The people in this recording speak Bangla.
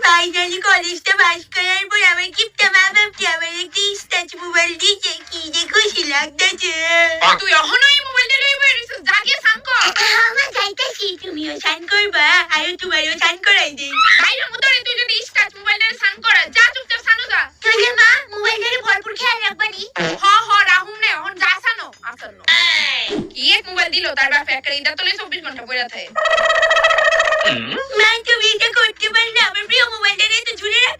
ফাইনালি কলেজটা পাস করার পর আমার কিপটা মা বাপটি আমার একটা স্টাচ মোবাইল দিয়েছে, কি যে খুশি লাগতেছে। তুই এখনো এই মোবাইলটা লই বই রইছিস, যা গিয়ে স্নান কর। আমার যাইতাছি, তুমিও স্নান করবা আর তোমারও স্নান করাই দেই। বাইরের মতো তুই যদি স্টাচ মোবাইলটা স্নান করা, যা চুপচাপ স্নানো যা। তাহলে মা মোবাইলটারে ভরপুর খেয়াল রাখবানি। রাহুম নে এখন যা স্নানো আসন্ন। কি এক মোবাইল দিল তার বাপ একটা ইন্টার তলে 24 ঘন্টা পড়ে থাকে। মা তুমি এটা করতে পারলে আমার প্রিয় মোবাইলটারে তো ঝুলে রাখ